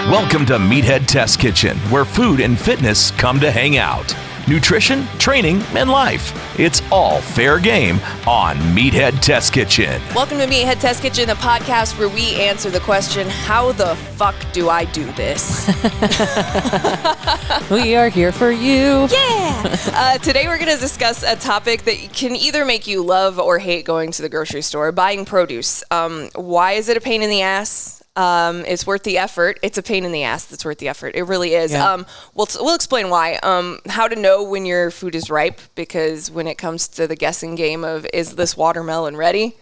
Welcome to Meathead Test Kitchen, where food and fitness come to hang out. Nutrition, training, and life. It's all fair game on Meathead Test Kitchen. Welcome to Meathead Test Kitchen, the podcast where we answer the question, how the fuck do I do this? We are here for you. Yeah! Today we're going to discuss a topic that can either make you love or hate going to the grocery store, buying produce. Why is it a pain in the ass? It's worth the effort. It's a pain in the ass that's worth the effort. It really is. Yeah. We'll explain why. How to know when your food is ripe, because when it comes to the guessing game of, is this watermelon ready?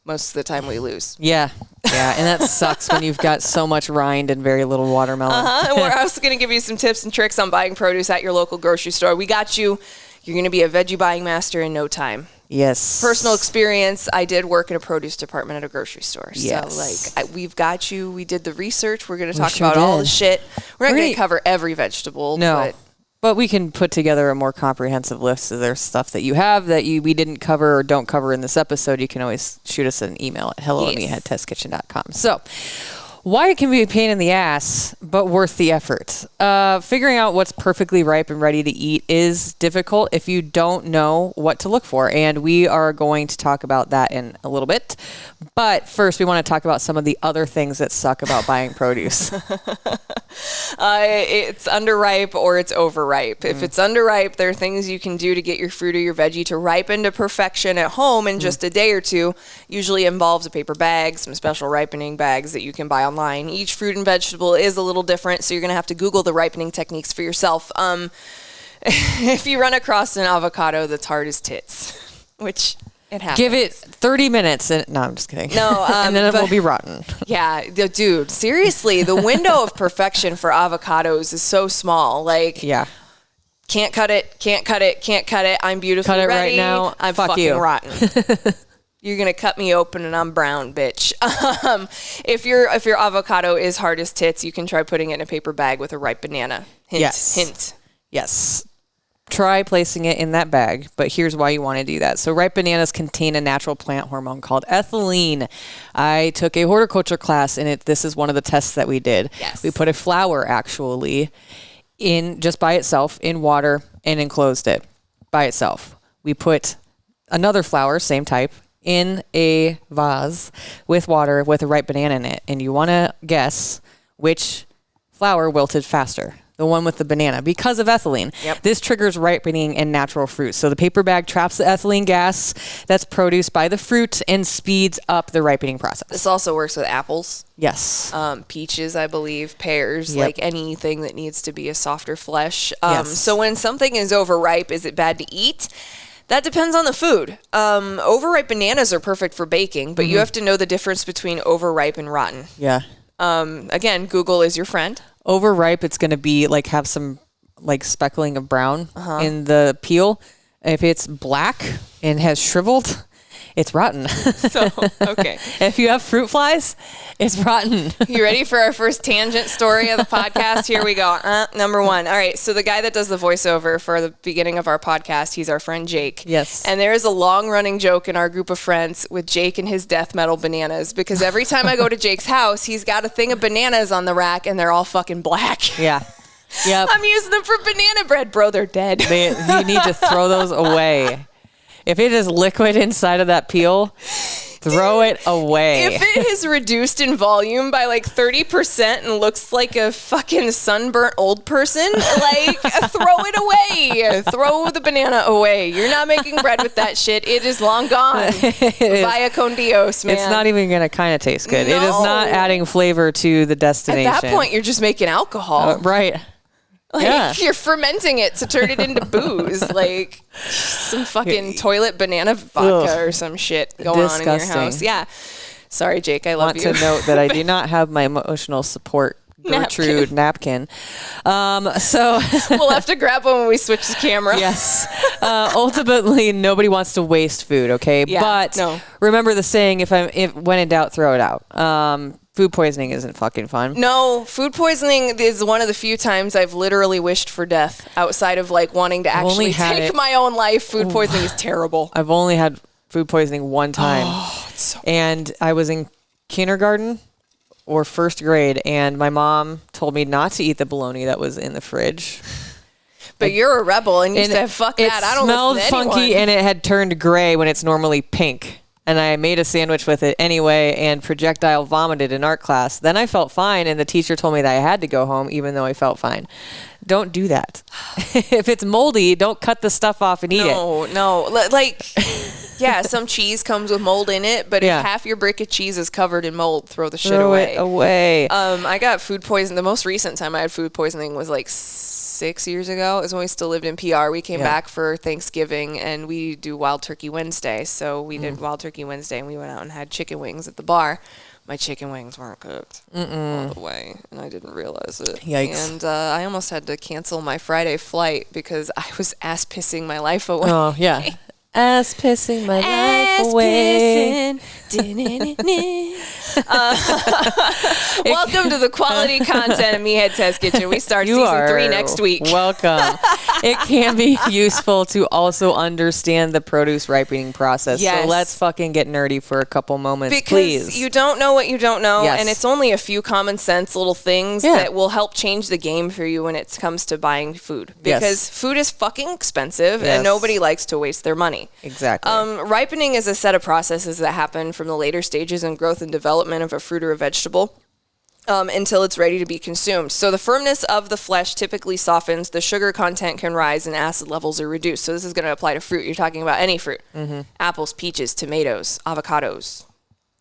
Most of the time we lose. Yeah, and that sucks when you've got so much rind and very little watermelon. And we're also going to give you some tips and tricks on buying produce at your local grocery store. We got you. You're going to be a veggie buying master in no time. Yes. Personal experience, I did work in a produce department at a grocery store. Yes. So, we've got you. We did the research. We're going to talk about all the shit. We're not going to cover every vegetable. No. But we can put together a more comprehensive list. So there's stuff that you have that we didn't cover or don't cover in this episode. You can always shoot us an email at hello@meatheadtestkitchen.com. So why it can be a pain in the ass, but worth the effort. Figuring out what's perfectly ripe and ready to eat is difficult if you don't know what to look for. And we are going to talk about that in a little bit. But first, we want to talk about some of the other things that suck about buying produce. It's underripe or it's overripe. If it's underripe, there are things you can do to get your fruit or your veggie to ripen to perfection at home in just a day or two. Usually involves a paper bag, some special ripening bags that you can buy online. Each fruit and vegetable is a little different, so you're going to have to Google the ripening techniques for yourself. If you run across an avocado that's hard as tits, which it happens. Give it 30 minutes. No, I'm just kidding. No, and then it will be rotten. Yeah, dude, seriously, the window of perfection for avocados is so small. Yeah. Can't cut it, can't cut it, can't cut it. I'm beautifully cut it ready. Right now. I'm Fuck fucking you. rotten. You're going to cut me open and I'm brown, bitch. If your avocado is hard as tits, you can try putting it in a paper bag with a ripe banana. Hint. Yes. Try placing it in that bag, but here's why you want to do that. So ripe bananas contain a natural plant hormone called ethylene. I took a horticulture class and this is one of the tests that we did. Yes. We put a flower actually in just by itself in water and enclosed it by itself. We put another flower, same type, in a vase with water with a ripe banana in it. And you want to guess which flower wilted faster. The one with the banana, because of ethylene. Yep. This triggers ripening in natural fruit. So the paper bag traps the ethylene gas that's produced by the fruit and speeds up the ripening process. This also works with apples. Yes. Peaches, I believe, pears, Yep. like anything that needs to be a softer flesh. Yes. So when something is overripe, is it bad to eat? That depends on the food. Overripe bananas are perfect for baking, but you have to know the difference between overripe and rotten. Yeah. Again, Google is your friend. Overripe, it's going to be have some speckling of brown in the peel. If it's black and has shriveled, it's rotten. So, okay. If you have fruit flies, it's rotten. You ready for our first tangent story of the podcast? Here we go. Number one. All right. So the guy that does the voiceover for the beginning of our podcast, he's our friend Jake. Yes. And there is a long running joke in our group of friends with Jake and his death metal bananas, because every time I go to Jake's house, he's got a thing of bananas on the rack and they're all fucking black. Yeah. Yep. I'm using them for banana bread, bro. They're dead. You need to throw those away. If it is liquid inside of that peel, throw it away. If it is reduced in volume by 30% and looks like a fucking sunburnt old person, throw it away. Throw the banana away. You're not making bread with that shit. It is long gone. Vaya con Dios, man. It's not even going to kind of taste good. No. It is not adding flavor to the destination. At that point, you're just making alcohol. Right. Yeah. You're fermenting it to turn it into booze. Some fucking toilet banana vodka or some shit going on in your house. Yeah. Sorry, Jake. I love you. Want to note that I do not have my emotional support Gertrude napkin. So we'll have to grab one when we switch the camera. Yes. Ultimately, nobody wants to waste food. Okay. Yeah, but remember the saying: if when in doubt, throw it out. Food poisoning isn't fucking fun. No, food poisoning is one of the few times I've literally wished for death outside of wanting to actually take my own life. Food poisoning is terrible. I've only had food poisoning one time. Oh, it's so and I was in kindergarten or first grade, and my mom told me not to eat the bologna that was in the fridge. But you're a rebel, and you said, fuck that. I don't listen to anyone. It smelled funky, and it had turned gray when it's normally pink. And I made a sandwich with it anyway and projectile vomited in art class. Then I felt fine, and the teacher told me that I had to go home even though I felt fine. Don't do that. If it's moldy, don't cut the stuff off and eat it. No. Like, yeah, some cheese comes with mold in it, but if half your brick of cheese is covered in mold, throw the shit away. Throw it away. I got food poisoning. The most recent time I had food poisoning was like 6 years ago. It was when we still lived in PR. We came back for Thanksgiving, and we do Wild Turkey Wednesday. So we did Wild Turkey Wednesday, and we went out and had chicken wings at the bar. My chicken wings weren't cooked all the way, and I didn't realize it. Yikes. And I almost had to cancel my Friday flight because I was ass-pissing my life away. Oh, yeah. Ass pissing my life away. Welcome to the quality content of Meathead Test Kitchen. We start season 3 next week. Welcome. It can be useful to also understand the produce ripening process. Yes. So let's fucking get nerdy for a couple moments, please. Because you don't know what you don't know, and it's only a few common sense little things that will help change the game for you when it comes to buying food. Because food is fucking expensive, and nobody likes to waste their money. Exactly. Ripening is a set of processes that happen from the later stages in growth and development of a fruit or a vegetable until it's ready to be consumed. So the firmness of the flesh typically softens, the sugar content can rise, and acid levels are reduced. So this is going to apply to fruit. You're talking about any fruit. Apples, peaches, tomatoes, avocados.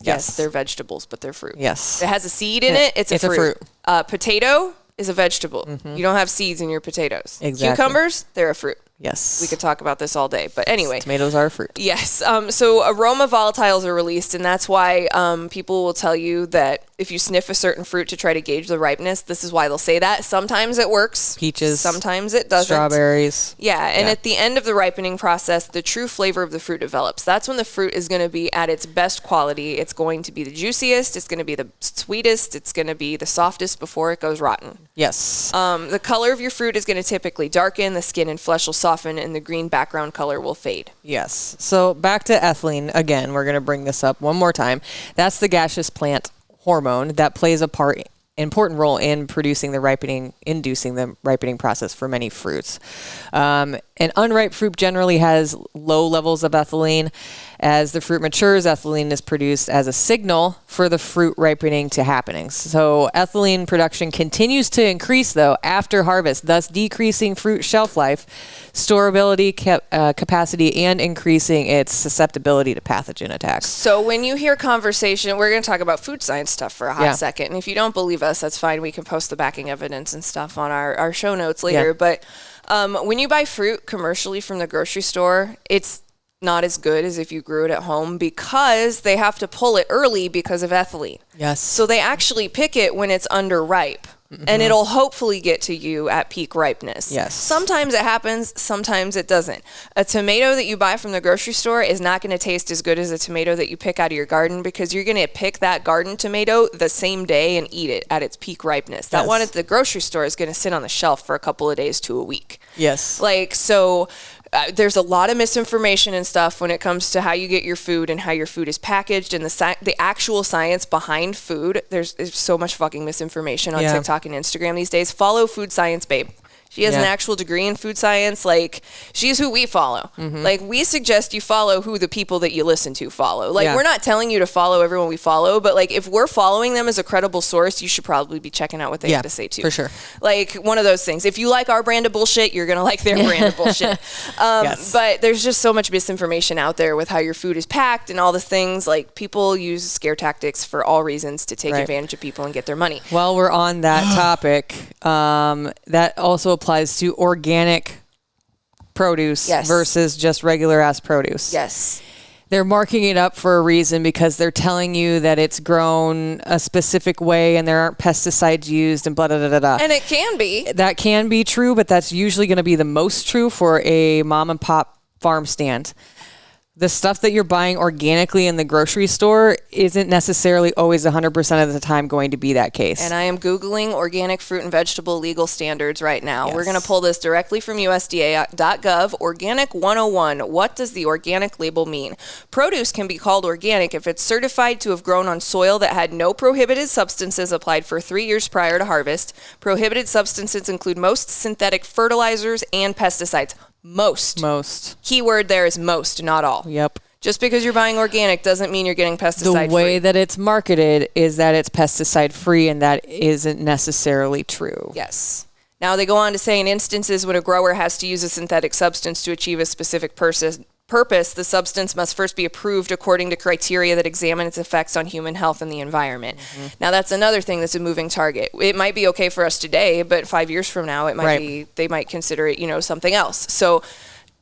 Yes, they're vegetables, but they're fruit. Yes. If it has a seed in it, it's a fruit. Potato is a vegetable. You don't have seeds in your potatoes. Exactly. Cucumbers, they're a fruit. Yes. We could talk about this all day. But anyway. Tomatoes are a fruit. Yes. So aroma volatiles are released, and that's why people will tell you that if you sniff a certain fruit to try to gauge the ripeness, this is why they'll say that. Sometimes it works. Peaches. Sometimes it doesn't. Strawberries. Yeah. And at the end of the ripening process, the true flavor of the fruit develops. That's when the fruit is going to be at its best quality. It's going to be the juiciest. It's going to be the sweetest. It's going to be the softest before it goes rotten. Yes. The color of your fruit is going to typically darken. The skin and flesh will soften, and the green background color will fade. Yes. So back to ethylene again. We're going to bring this up one more time. That's the gaseous plant hormone that plays a important role in inducing the ripening process for many fruits. An unripe fruit generally has low levels of ethylene. As the fruit matures, ethylene is produced as a signal for the fruit ripening to happening. So ethylene production continues to increase, though, after harvest, thus decreasing fruit shelf life, storability capacity, and increasing its susceptibility to pathogen attacks. So when you hear conversation, we're going to talk about food science stuff for a hot second. And if you don't believe us, that's fine. We can post the backing evidence and stuff on our show notes later. Yeah. But when you buy fruit commercially from the grocery store, it's not as good as if you grew it at home because they have to pull it early because of ethylene. Yes. So they actually pick it when it's underripe. And it'll hopefully get to you at peak ripeness. Yes. Sometimes it happens, sometimes it doesn't. A tomato that you buy from the grocery store is not going to taste as good as a tomato that you pick out of your garden because you're going to pick that garden tomato the same day and eat it at its peak ripeness. That one at the grocery store is going to sit on the shelf for a couple of days to a week. Yes. There's a lot of misinformation and stuff when it comes to how you get your food and how your food is packaged and the actual science behind food. There's so much fucking misinformation on TikTok and Instagram these days. Follow Food Science Babe. She has an actual degree in food science. She's who we follow. We suggest you follow who the people that you listen to follow. We're not telling you to follow everyone we follow, but if we're following them as a credible source, you should probably be checking out what they have to say too. For sure. One of those things. If you like our brand of bullshit, you're going to like their brand of bullshit. But there's just so much misinformation out there with how your food is packed and all the things. People use scare tactics for all reasons to take advantage of people and get their money. Well, we're on that topic. That also applies to organic produce versus just regular ass produce. Yes. They're marking it up for a reason because they're telling you that it's grown a specific way and there aren't pesticides used and blah, blah, blah, blah, blah. And it can be. That can be true, but that's usually going to be the most true for a mom and pop farm stand. the stuff that you're buying organically in the grocery store isn't necessarily always 100% of the time going to be that case. And I am Googling organic fruit and vegetable legal standards right now. Yes. We're going to pull this directly from USDA.gov. Organic 101. What does the organic label mean? Produce can be called organic if it's certified to have grown on soil that had no prohibited substances applied for 3 years prior to harvest. Prohibited substances include most synthetic fertilizers and pesticides. Most. Keyword there is most, not all. Yep. Just because you're buying organic doesn't mean you're getting pesticide free. The way that it's marketed is that it's pesticide free, and that isn't necessarily true. Yes. Now they go on to say in instances when a grower has to use a synthetic substance to achieve a specific purpose, the substance must first be approved according to criteria that examine its effects on human health and the environment. Mm-hmm. Now that's another thing that's a moving target. It might be okay for us today, but 5 years from now, it might be, they might consider it, something else. So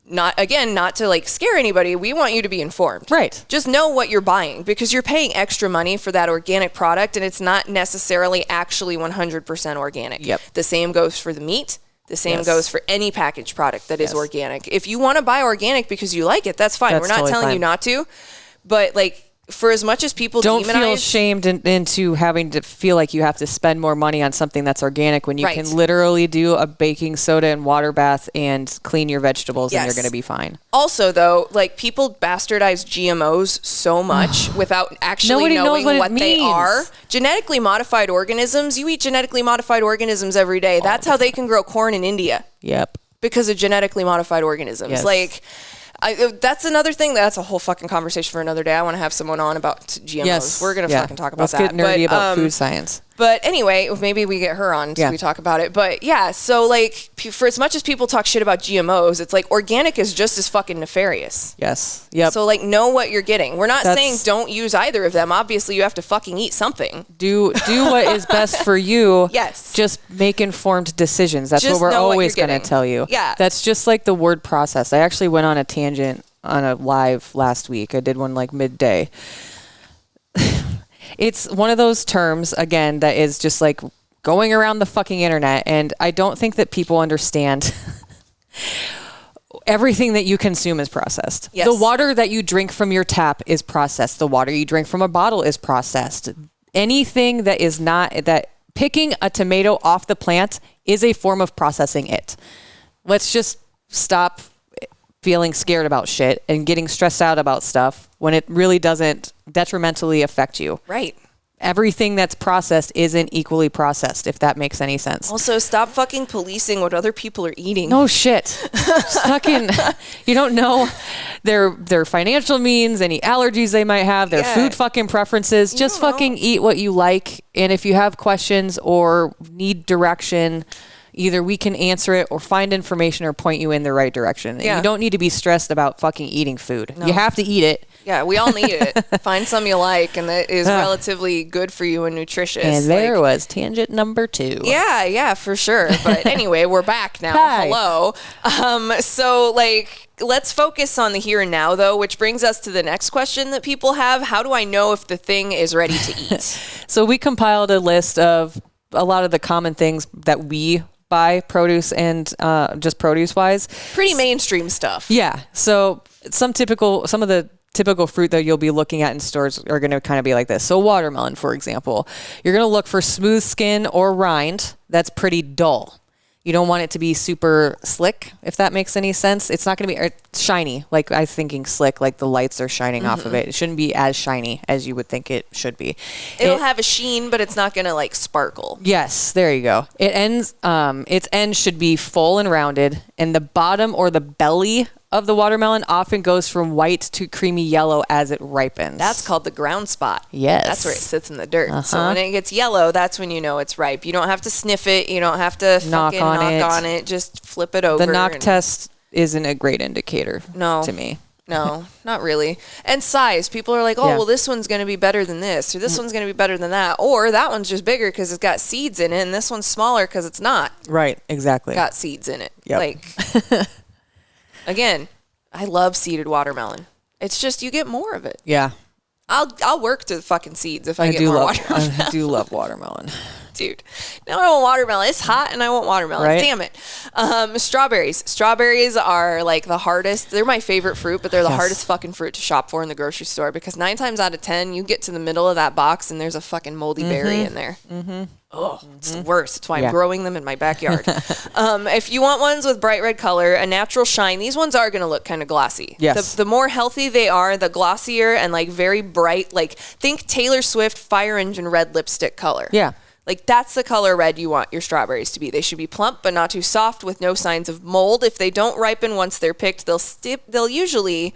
not to like scare anybody. We want you to be informed. Right. Just know what you're buying, because you're paying extra money for that organic product, and it's not necessarily actually 100% organic. Yep. The same goes for the meat. The same goes for any packaged product that is organic. If you want to buy organic because you like it, that's fine. We're not totally telling you not to. But like, for as much as people don't demonize, feel shamed into having to feel like you have to spend more money on something that's organic when you can literally do a baking soda and water bath and clean your vegetables and you're going to be fine. Also, though, like, people bastardize GMOs so much without actually knowing what they are. Genetically modified organisms, you eat genetically modified organisms every day. That's how they can grow corn in India. Yep. Because of genetically modified organisms. Yes. Like, that's another thing. That's a whole fucking conversation for another day. I want to have someone on about GMOs. Yes. We're going to fucking talk about that. Let's get nerdy about food science. But anyway, maybe we get her on so we talk about it. But yeah, so like, for as much as people talk shit about GMOs, it's like organic is just as fucking nefarious. Yes. Yep. So like, know what you're getting. We're not saying don't use either of them. Obviously, you have to fucking eat something. Do what is best for you. Yes. Just make informed decisions. That's just what we're always going to tell you. Yeah. That's just like the word process. I actually went on a tangent on a live last week. I did one like midday. It's one of those terms, again, that is just like going around the fucking internet. And I don't think that people understand everything that you consume is processed. Yes. The water that you drink from your tap is processed. The water you drink from a bottle is processed. Anything that is not, that picking a tomato off the plant is a form of processing it. Let's just stop feeling scared about shit and getting stressed out about stuff when it really doesn't detrimentally affect you. Right. Everything that's processed isn't equally processed, if that makes any sense. Also, stop fucking policing what other people are eating. No shit. Fucking, you don't know their financial means, any allergies they might have, their food fucking preferences. Just fucking eat what you like. And if you have questions or need direction, either we can answer it or find information or point you in the right direction. Yeah. You don't need to be stressed about fucking eating food. No. You have to eat it. Yeah, we all need it. Find some you like and that is relatively good for you and nutritious. And there was tangent number 2. Yeah, for sure. But anyway, we're back now. Hi. Hello. So like, let's focus on the here and now though, which brings us to the next question that people have. How do I know if the thing is ready to eat? So we compiled a list of a lot of the common things that we buy produce and just produce wise. Pretty mainstream stuff. Yeah. So some of the typical fruit that you'll be looking at in stores are going to kind of be like this. So watermelon, for example, you're going to look for smooth skin or rind that's pretty dull. You don't want it to be super slick, if that makes any sense. It's not going to be shiny, like I'm thinking slick, like the lights are shining off of it. It shouldn't be as shiny as you would think it should be. It'll have a sheen, but it's not going to like sparkle. Yes, there you go. Its end should be full and rounded, and the bottom or the belly of the watermelon often goes from white to creamy yellow as it ripens. That's called the ground spot. Yes. That's where it sits in the dirt. So when it gets yellow, that's when you know it's ripe. You don't have to sniff it. You don't have to knock on it. Just flip it over. The knock test isn't a great indicator to me. No, not really. And size. People are like, well, this one's going to be better than this, or this one's going to be better than that, or that one's just bigger because it's got seeds in it, and this one's smaller because it's not. Right, exactly. Got seeds in it. Yep. Like, again, I love seeded watermelon. It's just you get more of it. Yeah. I'll work through the fucking seeds if I get more watermelon. I do love watermelon. dude. Now I want watermelon. It's hot and I want watermelon. Right? Damn it. Strawberries. Strawberries are like the hardest. They're my favorite fruit, but they're the hardest fucking fruit to shop for in the grocery store because 9 times out of 10, you get to the middle of that box and there's a fucking moldy berry in there. Oh, it's the worst. That's why I'm growing them in my backyard. If you want ones with bright red color, a natural shine, these ones are going to look kind of glossy. Yes. The more healthy they are, the glossier and like very bright, like think Taylor Swift fire engine red lipstick color. Yeah. Like that's the color red you want your strawberries to be. They should be plump but not too soft with no signs of mold. If they don't ripen once they're picked, they'll usually,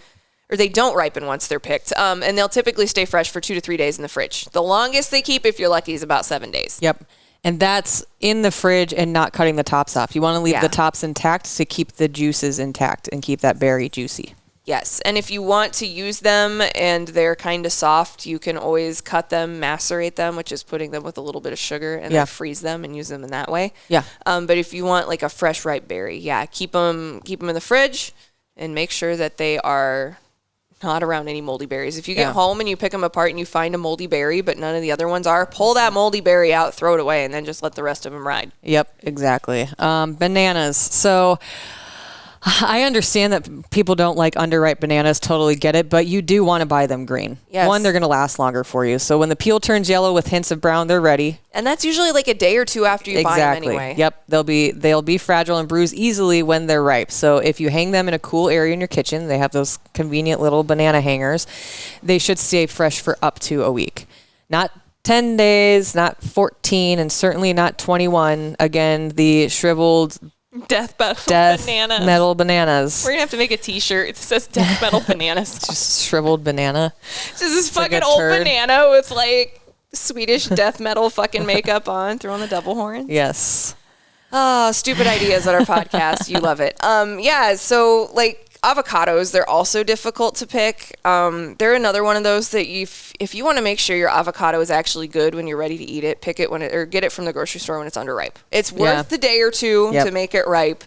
or they don't ripen once they're picked, and they'll typically stay fresh for 2 to 3 days in the fridge. The longest they keep, if you're lucky, is about 7 days. Yep. And that's in the fridge and not cutting the tops off. You want to leave the tops intact to keep the juices intact and keep that berry juicy. Yes. And if you want to use them and they're kind of soft, you can always cut them, macerate them, which is putting them with a little bit of sugar and then freeze them and use them in that way. Yeah. But if you want like a fresh ripe berry, keep them in the fridge and make sure that they are not around any moldy berries. If you get home and you pick them apart and you find a moldy berry, but none of the other ones are, pull that moldy berry out, throw it away, and then just let the rest of them ride. Yep, exactly. Bananas. So I understand that people don't like underripe bananas, totally get it, but you do want to buy them green. Yes. One, they're going to last longer for you. So when the peel turns yellow with hints of brown, they're ready. And that's usually like a day or two after you buy them anyway. Yep, they'll be fragile and bruise easily when they're ripe. So if you hang them in a cool area in your kitchen, they have those convenient little banana hangers, they should stay fresh for up to a week. Not 10 days, not 14, and certainly not 21. Again, the shriveled Death bananas. metal bananas. We're going to have to make a t-shirt. It says death metal bananas. Just shriveled banana. Just this fucking like old turd. banana with like Swedish death metal fucking makeup on, throwing the double horns. Yes. Oh, stupid ideas on our podcast. You love it. So like avocados, they're also difficult to pick. They're another one of those that if you want to make sure your avocado is actually good when you're ready to eat it, pick it or get it from the grocery store when it's underripe. It's worth the day or two to make it ripe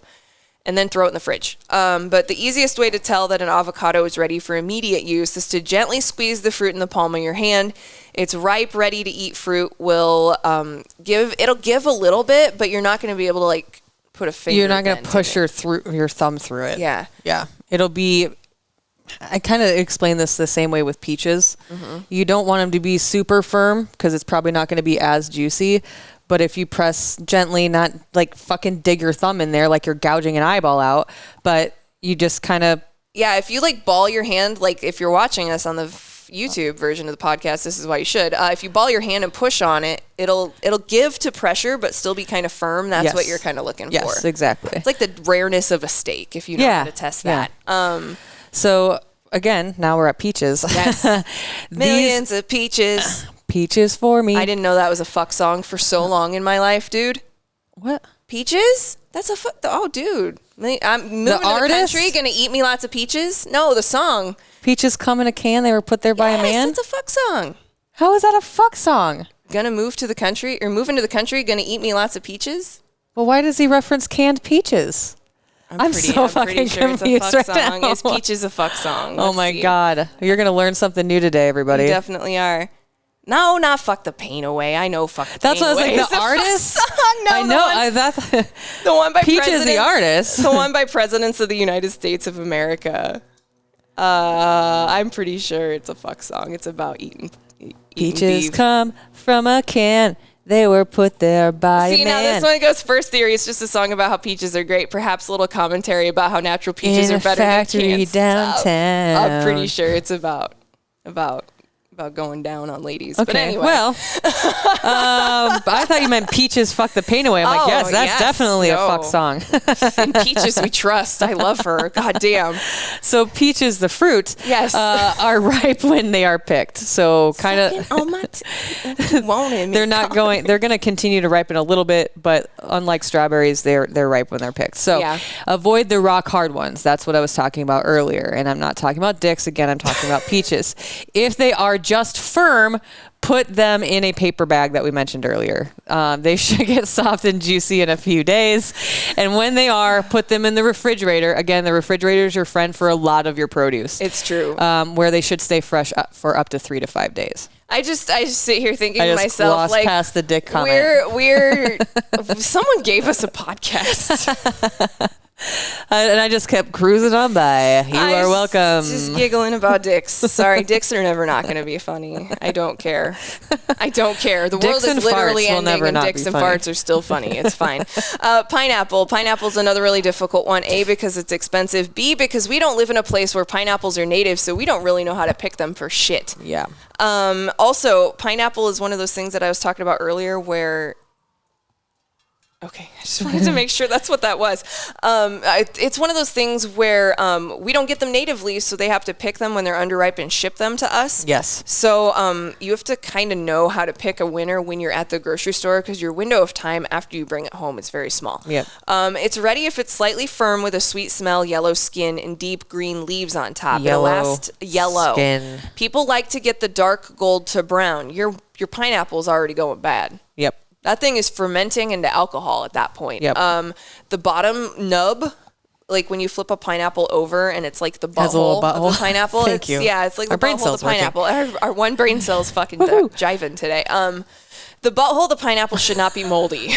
and then throw it in the fridge. But the easiest way to tell that an avocado is ready for immediate use is to gently squeeze the fruit in the palm of your hand. It's ripe, ready to eat fruit will give a little bit, but you're not going to be able to like put a finger. You're not going to push your thumb through it. Yeah. Yeah. It'll be, I kind of explain this the same way with peaches. Mm-hmm. You don't want them to be super firm because it's probably not going to be as juicy. But if you press gently, not like fucking dig your thumb in there like you're gouging an eyeball out, but you just kind of. Yeah, if you like ball your hand, like if you're watching us on the YouTube version of the podcast, this is why you should. If you ball your hand and push on it, it'll give to pressure, but still be kind of firm. That's what you're kind of looking for. Yes, exactly. It's like the rareness of a steak, if you know how to test that. So again, now we're at peaches. Yes. Millions of peaches. Peaches for me. I didn't know that was a fuck song for so long in my life, dude. What? Peaches? That's a fuck. Oh, dude. I'm moving to the country, gonna eat me lots of peaches? No, the song. Peaches come in a can. They were put there by a man? It's a fuck song. How is that a fuck song? Gonna move to the country, or move into the country, gonna eat me lots of peaches? Well, why does he reference canned peaches? I'm so fucking sure confused it's a fuck right song. now. Is Peaches a fuck song? Oh my God. You're going to learn something new today, everybody. You definitely are. No, not Fuck the Pain Away. I know Fuck the That's Pain what I Away. was like, the artist? Song. No, I know. That's the one by Peach is the artist. The one by presidents of the United States of America. I'm pretty sure it's a fuck song. It's about eating Peaches beef. come from a can. They were put there by a man. See, now this one goes first theory. It's just a song about how peaches are great. Perhaps a little commentary about how natural peaches are better than canned downtown. I'm pretty sure it's about going down on ladies. Okay. But anyway. Well, I thought you meant Peaches fuck the pain away. I'm like, yes, that's definitely a fuck song. In Peaches we trust. I love her. God damn. So peaches, the fruit, are ripe when they are picked. So kind of they're not going. They're going to continue to ripen a little bit, but unlike strawberries, they're ripe when they're picked. So avoid the rock hard ones. That's what I was talking about earlier. And I'm not talking about dicks again. I'm talking about peaches. If they are just firm, put them in a paper bag that we mentioned earlier. They should get soft and juicy in a few days. And when they are, put them in the refrigerator. Again, the refrigerator is your friend for a lot of your produce. It's true. Where they should stay fresh for up to 3 to 5 days. I just sit here thinking I to just myself, glossed like, past the dick comment. we're someone gave us a podcast. And I just kept cruising on by. You are welcome. Just giggling about dicks. Sorry, dicks are never not going to be funny. I don't care. I don't care. The world is literally ending, and dicks and farts are still funny. It's fine. Pineapple. Pineapple's another really difficult one. A, because it's expensive. B, because we don't live in a place where pineapples are native, so we don't really know how to pick them for shit. Yeah. Also, pineapple is one of those things that I was talking about earlier where... Okay, I just wanted to make sure that's what that was. It's one of those things where we don't get them natively, so they have to pick them when they're underripe and ship them to us. Yes. So you have to kind of know how to pick a winner when you're at the grocery store, because your window of time after you bring it home is very small. Yep. It's ready if it's slightly firm with a sweet smell, yellow skin, and deep green leaves on top. Yellow yellow skin. People like to get the dark gold to brown. Your pineapple's already going bad. Yep. That thing is fermenting into alcohol at that point. Yep. The bottom nub, like when you flip a pineapple over and it's like the butthole of the pineapple. Thank you. Yeah, it's like Our the brain butthole of cells the pineapple. Our one brain cell's fucking jiving today. The butthole of the pineapple should not be moldy.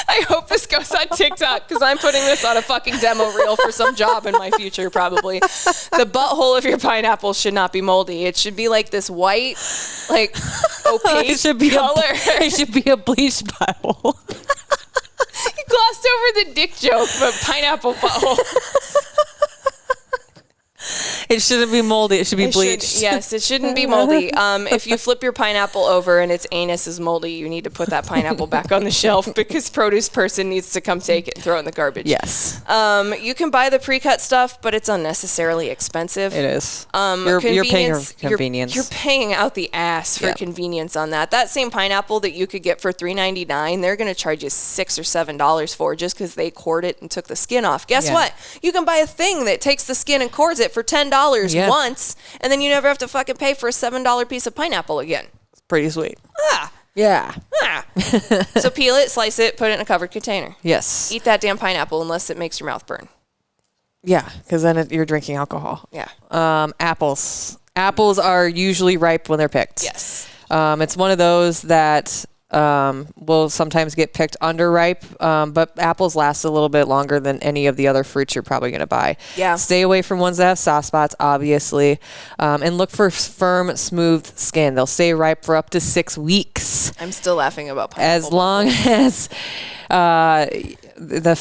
I hope this goes on TikTok, because I'm putting this on a fucking demo reel for some job in my future, probably. The butthole of your pineapple should not be moldy. It should be like this white, like opaque it should be color. It should be a bleached butthole. You glossed over the dick joke, but pineapple butthole. It shouldn't be moldy. It should be bleached. Yes, it shouldn't be moldy. If you flip your pineapple over and its anus is moldy, you need to put that pineapple back on the shelf, because produce person needs to come take it and throw it in the garbage. Yes. You can buy the pre-cut stuff, but it's unnecessarily expensive. It is. You're paying for convenience. You're paying out the ass for convenience on that. That same pineapple that you could get for $3.99, they're going to charge you $6 or $7 for, just because they cored it and took the skin off. Guess what? You can buy a thing that takes the skin and cores it for $10 once, and then you never have to fucking pay for a $7 piece of pineapple again. It's pretty sweet. Yeah. So peel it, slice it, put it in a covered container. Yes. Eat that damn pineapple unless it makes your mouth burn. Yeah, because then you're drinking alcohol. Yeah. Apples. Apples are usually ripe when they're picked. Yes. It's one of those that will sometimes get picked underripe, but apples last a little bit longer than any of the other fruits you're probably going to buy. Yeah. Stay away from ones that have soft spots, obviously, and look for firm, smooth skin. They'll stay ripe for up to 6 weeks. I'm still laughing about pineapple. As long as the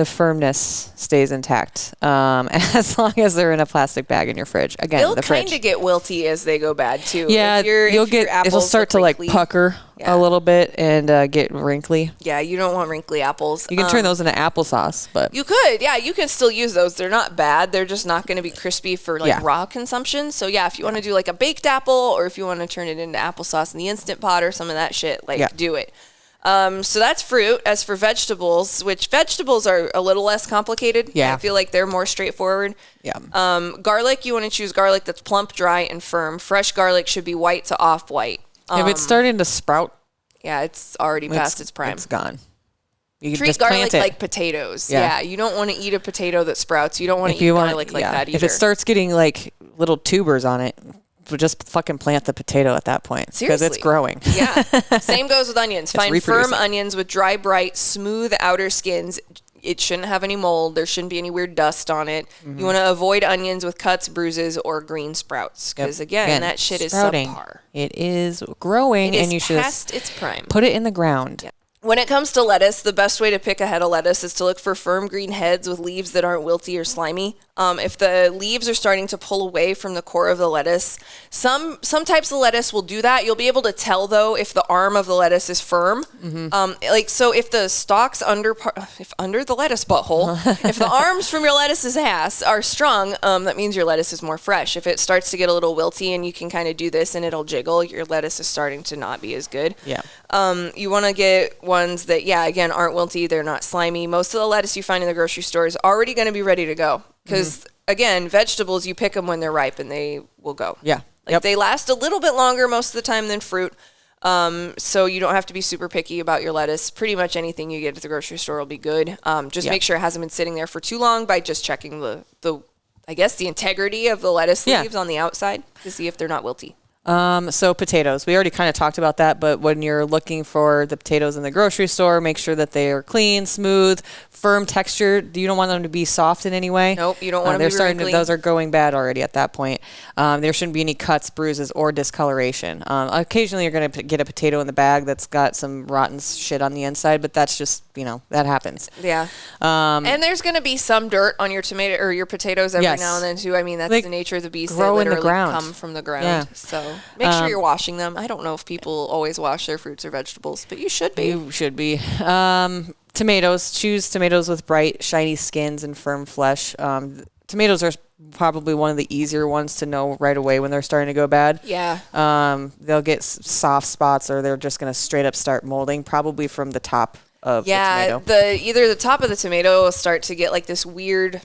firmness stays intact, as long as they're in a plastic bag in your fridge. Again, They'll the fridge. kind of get wilty as they go bad too. Yeah, it'll start to like pucker a little bit and get wrinkly. Yeah, you don't want wrinkly apples. You can turn those into applesauce, but you could. Yeah, you can still use those. They're not bad. They're just not going to be crispy for raw consumption. So yeah, if you want to do like a baked apple, or if you want to turn it into applesauce in the Instant Pot or some of that shit, do it. So that's fruit. As for vegetables, which vegetables are a little less complicated. Yeah. I feel like they're more straightforward. Yeah. Garlic, you want to choose garlic that's plump, dry, and firm. Fresh garlic should be white to off-white. If it's starting to sprout, yeah, it's already past its prime. It's gone. You can treat just garlic plant it like potatoes. Yeah, you don't want to eat a potato that sprouts. You don't want to eat garlic like that either. If it starts getting like little tubers on it, just fucking plant the potato at that point, because it's growing. Yeah. Same goes with onions. Find firm onions with dry, bright, smooth outer skins. It shouldn't have any mold. There shouldn't be any weird dust on it. Mm-hmm. You want to avoid onions with cuts, bruises, or green sprouts, because again, that shit is subpar. It is growing, and you should past its prime. Put it in the ground. Yeah. When it comes to lettuce, the best way to pick a head of lettuce is to look for firm green heads with leaves that aren't wilty or slimy. If the leaves are starting to pull away from the core of the lettuce, some types of lettuce will do that. You'll be able to tell, though, if the arm of the lettuce is firm. Mm-hmm. So if the stalks under the lettuce butthole, if the arms from your lettuce's ass are strong, that means your lettuce is more fresh. If it starts to get a little wilty and you can kind of do this and it'll jiggle, your lettuce is starting to not be as good. Yeah. You want to get ones that, again, aren't wilty. They're not slimy. Most of the lettuce you find in the grocery store is already going to be ready to go. Because, again, vegetables, you pick them when they're ripe and they will go. Yeah. They last a little bit longer most of the time than fruit. So you don't have to be super picky about your lettuce. Pretty much anything you get at the grocery store will be good. Just make sure it hasn't been sitting there for too long by just checking the I guess, the integrity of the lettuce Yeah. leaves on the outside to see if they're not wilty. So potatoes, we already kind of talked about that, but when you're looking for the potatoes in the grocery store, make sure that they are clean, smooth, firm texture. You don't want them to be soft in any way. Nope, you don't want them to be wrinkly. Those are going bad already at that point. There shouldn't be any cuts, bruises, or discoloration. Occasionally you're going to get a potato in the bag that's got some rotten shit on the inside, but that's just, that happens. Yeah. And there's going to be some dirt on your tomato or your potatoes every now and then too. I mean, that's the nature of the beast. They literally come from the ground. Yeah. So make sure you're washing them. I don't know if people always wash their fruits or vegetables, but you should be. You should be. Tomatoes. Choose tomatoes with bright, shiny skins and firm flesh. Tomatoes are probably one of the easier ones to know right away when they're starting to go bad. Yeah. They'll get soft spots, or they're just going to straight up start molding, probably from the top of the tomato. Either the top of the tomato will start to get like this weird,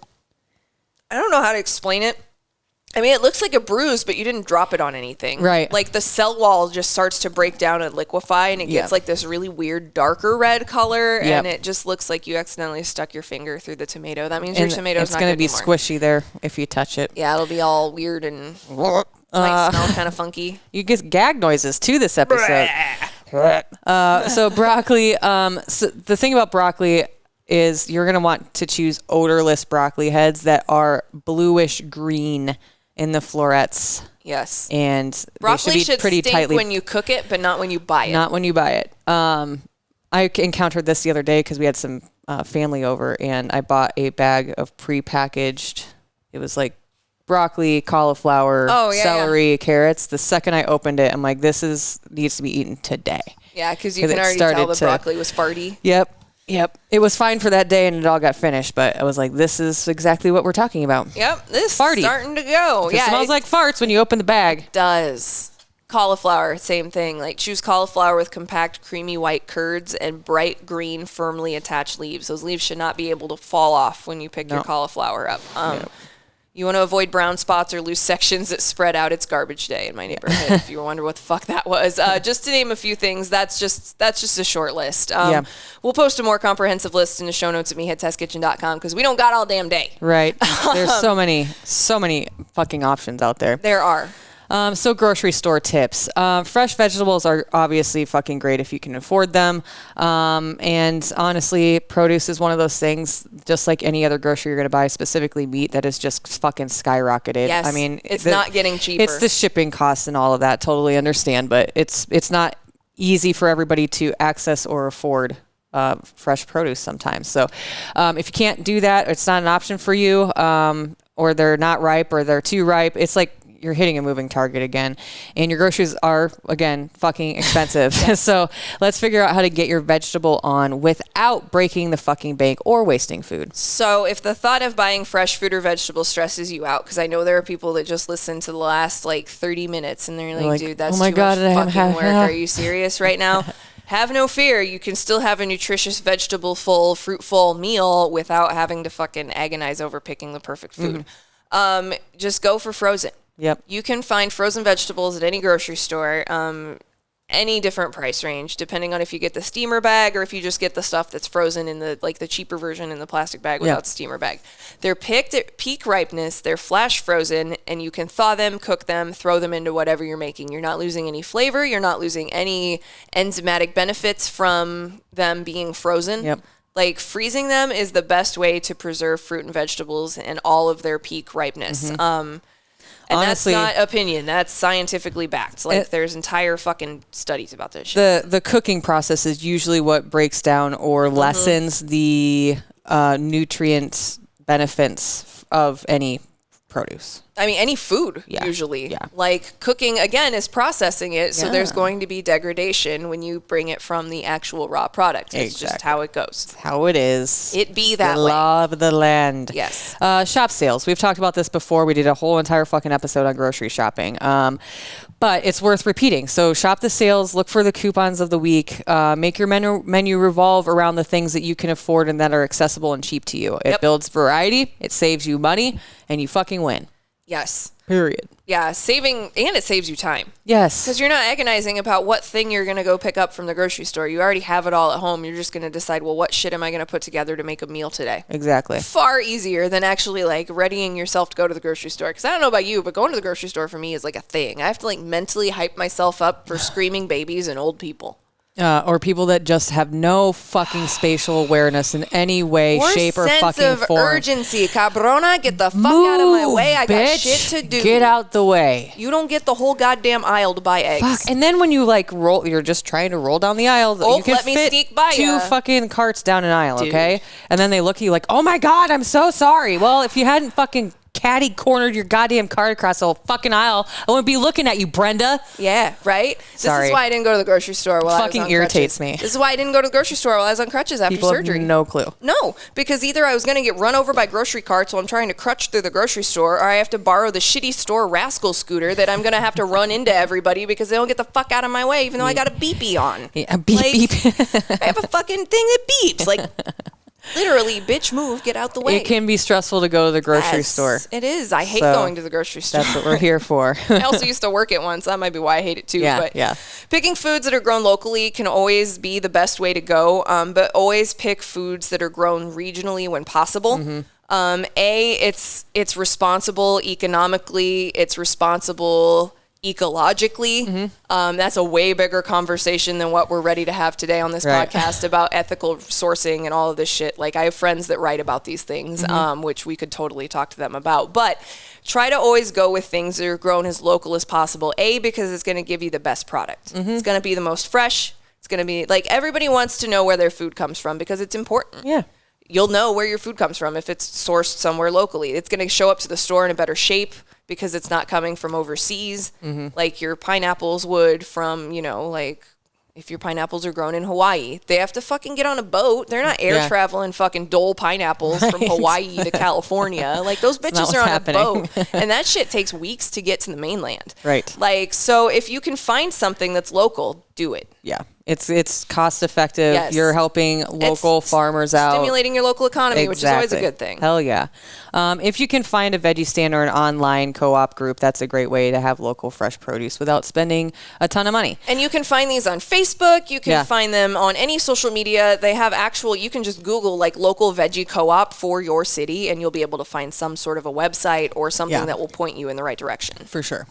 I don't know how to explain it. I mean, it looks like a bruise, but you didn't drop it on anything. Right. Like the cell wall just starts to break down and liquefy, and it gets like this really weird darker red color, and it just looks like you accidentally stuck your finger through the tomato. That means your tomato's not good anymore. It's going to be squishy there if you touch it. Yeah, it'll be all weird and might smell kind of funky. You get gag noises too this episode. So broccoli, so the thing about broccoli is you're going to want to choose odorless broccoli heads that are bluish green in the florets. Yes. And broccoli they should be pretty stink tightly when you cook it, but not when you buy it. Not when you buy it. I encountered this the other day because we had some family over, and I bought a bag of prepackaged. It was like broccoli, cauliflower, celery, carrots. The second I opened it, I'm like, this needs to be eaten today. Yeah, because you can already tell the broccoli was farty. Yep. It was fine for that day and it all got finished, but I was like, this is exactly what we're talking about. Yep. This farty. Is starting to go. It smells like farts when you open the bag. It does. Cauliflower, same thing. Like, choose cauliflower with compact, creamy white curds and bright green, firmly attached leaves. Those leaves should not be able to fall off when you pick your cauliflower up. You want to avoid brown spots or loose sections that spread out. It's garbage day in my neighborhood. If you wonder what the fuck that was, just to name a few things, that's just a short list. We'll post a more comprehensive list in the show notes at meatheadtestkitchen.com because we don't got all damn day. Right. There's so many fucking options out there. There are. So grocery store tips. Fresh vegetables are obviously fucking great if you can afford them. And honestly, produce is one of those things, just like any other grocery you're going to buy, specifically meat, that is just fucking skyrocketed. Yes, I mean, it's not getting cheaper. It's the shipping costs and all of that. Totally understand, but it's not easy for everybody to access or afford fresh produce sometimes. So if you can't do that, it's not an option for you, or they're not ripe or they're too ripe, it's like you're hitting a moving target again, and your groceries are again fucking expensive. So let's figure out how to get your vegetable on without breaking the fucking bank or wasting food. So if the thought of buying fresh fruit or vegetables stresses you out, because I know there are people that just listen to the last like 30 minutes and they're like, dude, that's too much fucking work. Are you serious right now? Have no fear. You can still have a nutritious, vegetable-full, fruit-full meal without having to fucking agonize over picking the perfect food. Just go for frozen. Yep. You can find frozen vegetables at any grocery store, any different price range, depending on if you get the steamer bag or if you just get the stuff that's frozen in the cheaper version in the plastic bag without the steamer bag. They're picked at peak ripeness, they're flash frozen, and you can thaw them, cook them, throw them into whatever you're making. You're not losing any flavor, you're not losing any enzymatic benefits from them being frozen. Yep. Like, freezing them is the best way to preserve fruit and vegetables and all of their peak ripeness. And honestly, that's not opinion. That's scientifically backed. Like, there's entire fucking studies about this shit. The cooking process is usually what breaks down or lessens the nutrient benefits of any produce. I mean, any food, usually. Yeah. Like, cooking, again, is processing it, so there's going to be degradation when you bring it from the actual raw product. It's just how it goes. It's how it is. It be that way. The law of the land. Yes. Shop sales. We've talked about this before. We did a whole entire fucking episode on grocery shopping. But it's worth repeating. So shop the sales, look for the coupons of the week, make your menu revolve around the things that you can afford and that are accessible and cheap to you. It builds variety, it saves you money, and you fucking win. Yes. Period. Yeah, it saves you time. Yes. Because you're not agonizing about what thing you're going to go pick up from the grocery store. You already have it all at home. You're just going to decide, well, what shit am I going to put together to make a meal today? Exactly. Far easier than actually like readying yourself to go to the grocery store. Because I don't know about you, but going to the grocery store for me is like a thing. I have to like mentally hype myself up for screaming babies and old people. Or people that just have no fucking spatial awareness in any way, shape, or fucking sense of form. urgency. Cabrona, get the fuck out of my way. I got shit to do. Get out the way. You don't get the whole goddamn aisle to buy eggs. Fuck. And then when you like roll, you're just trying to roll down the aisle. Oh, you can let me fit sneak by 2 ya. fucking carts down an aisle, Dude. okay? And then they look at you like, oh my God, I'm so sorry. Well, if you hadn't fucking catty cornered your goddamn cart across the whole fucking aisle, I wouldn't be looking at you, Brenda. Yeah, right? Sorry. This is why I didn't go to the grocery store while I was Fucking on irritates crutches. me. This is why I didn't go to the grocery store while I was on crutches after People surgery. have no clue. No, because either I was going to get run over by grocery carts while I'm trying to crutch through the grocery store, or I have to borrow the shitty store rascal scooter that I'm going to have to run into everybody because they don't get the fuck out of my way, even though I got a beepy on. Yeah, beep, beep. I have a fucking thing that beeps. Like, literally, bitch, move, get out the way. It can be stressful to go to the grocery store. It is. I hate So, going to the grocery store. That's what we're here for. I also used to work it once. That might be why I hate it too. Yeah, but yeah. Picking foods that are grown locally can always be the best way to go. But always pick foods that are grown regionally when possible. Mm-hmm. It's responsible economically. It's responsible ecologically. Mm-hmm. That's a way bigger conversation than what we're ready to have today on this Right. podcast about ethical sourcing and all of this shit. Like, I have friends that write about these things, which we could totally talk to them about. But try to always go with things that are grown as local as possible. Because it's going to give you the best product. It's going to be the most fresh. It's going to be like, everybody wants to know where their food comes from because it's important. Yeah. You'll know where your food comes from if it's sourced somewhere locally. It's going to show up to the store in a better shape because it's not coming from overseas, like your pineapples would from, like if your pineapples are grown in Hawaii. They have to fucking get on a boat. They're not air traveling fucking Dole pineapples from Hawaii to California. Like, those bitches are on happening. a boat. And that shit takes weeks to get to the mainland. Right. Like, so if you can find something that's local, do it. Yeah. It's cost effective. Yes. You're helping local farmers out. Stimulating your local economy, which is always a good thing. Hell yeah. If you can find a veggie stand or an online co-op group, that's a great way to have local fresh produce without spending a ton of money. And you can find these on Facebook. You can find them on any social media. They have you can just Google like local veggie co-op for your city, and you'll be able to find some sort of a website or something that will point you in the right direction. For sure.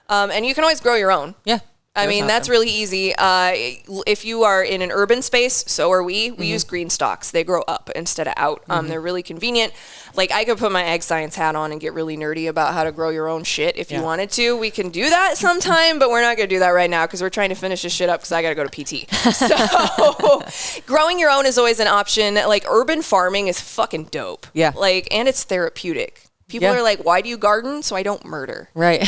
And you can always grow your own. Yeah. I mean, that's really easy. If you are in an urban space, so are we. We use green stalks. They grow up instead of out. They're really convenient. Like, I could put my ag science hat on and get really nerdy about how to grow your own shit if you wanted to. We can do that sometime, but we're not going to do that right now because we're trying to finish this shit up because I got to go to PT. So growing your own is always an option. Like, urban farming is fucking dope. Yeah. Like, and it's therapeutic. People are like, why do you garden? So I don't murder. Right.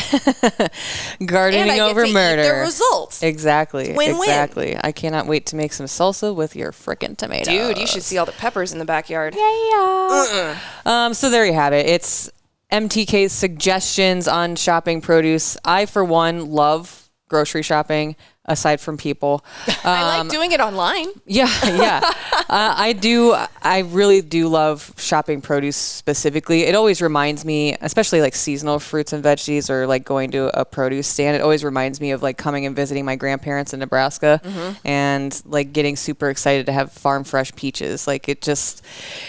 Gardening and I over get to murder. Eat the results. Exactly. Win-win. Exactly. I cannot wait to make some salsa with your frickin' tomatoes. Dude, you should see all the peppers in the backyard. Yeah. So there you have it. It's MTK's suggestions on shopping produce. I, for one, love grocery shopping. Aside from people, I like doing it online. Yeah. I do. I really do love shopping produce specifically. It always reminds me, especially like seasonal fruits and veggies, or like going to a produce stand. It always reminds me of like coming and visiting my grandparents in Nebraska, and like getting super excited to have farm fresh peaches. Like, it's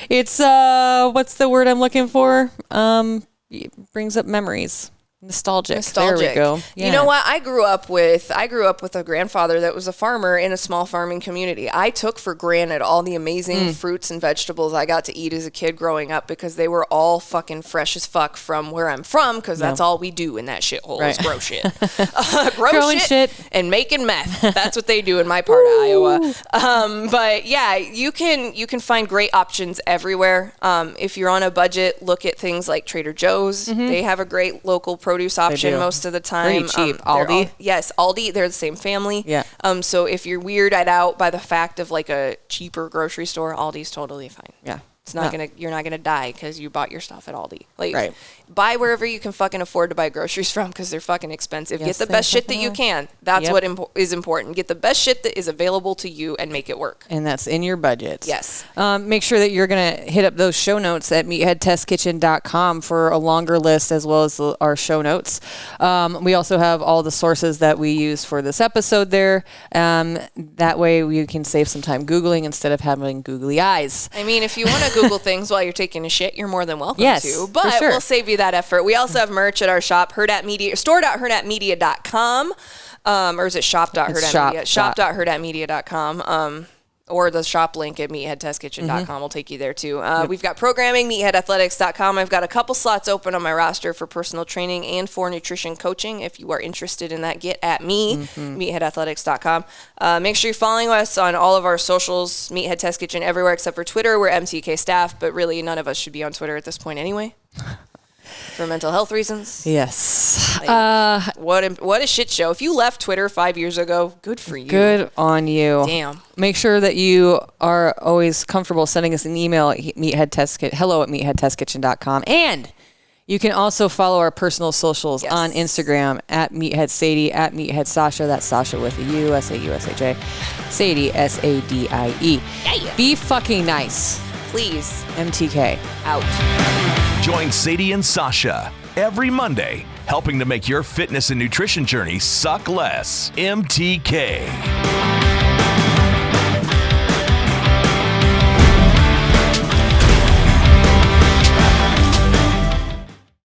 what's the word I'm looking for? It brings up memories. Nostalgic. There we go. Yeah. You know what? I grew up with a grandfather that was a farmer in a small farming community. I took for granted all the amazing fruits and vegetables I got to eat as a kid growing up because they were all fucking fresh as fuck from where I'm from, because that's all we do in that shithole is grow shit. Growing shit and making meth. That's what they do in my part of Iowa. But yeah, you can find great options everywhere. If you're on a budget, look at things like Trader Joe's. They have a great local produce option most of the time. Pretty cheap. Aldi? Yes, Aldi. They're the same family. Yeah. So if you're weirded out by the fact of like a cheaper grocery store, Aldi's totally fine. Yeah. It's not you're not gonna die because you bought your stuff at Aldi. Like, Right. buy wherever you can fucking afford to buy groceries from because they're fucking expensive. Yes, Get the they best shit that fucking you are. can. That's Yep. what is important. Get the best shit that is available to you and make it work. And that's in your budget. Yes. Make sure that you're going to hit up those show notes at meatheadtestkitchen.com for a longer list as well as our show notes. We also have all the sources that we use for this episode there. That way you can save some time Googling instead of having googly eyes. I mean, if you want to Google things while you're taking a shit, you're more than welcome Yes, to. for But sure. we'll save you that effort. We also have merch at our shop, store.hurrdatmedia.com. Or is it shop.hurrdatmedia? Shop.hurrdatmedia.com. Or the shop link at meatheadtestkitchen.com will take you there too. We've got programming, meatheadathletics.com. I've got a couple slots open on my roster for personal training and for nutrition coaching. If you are interested in that, get at me, meatheadathletics.com. Make sure you're following us on all of our socials, Meathead Test Kitchen, everywhere except for Twitter. We're MTK staff, but really none of us should be on Twitter at this point anyway. For mental health reasons. Yes. Like, what a shit show. If you left Twitter 5 years ago, good for you. Good on you. Damn. Make sure that you are always comfortable sending us an email at hello@meatheadtestkitchen.com. And you can also follow our personal socials Yes. on Instagram at Meathead Sadie, at Meathead Sausha. That's Sausha with a U, S-A-U-S-H-A. Sadie, S-A-D-I-E. Yeah. Be fucking nice. Please. MTK. Out. Join Sadie and Sausha every Monday, helping to make your fitness and nutrition journey suck less. MTK.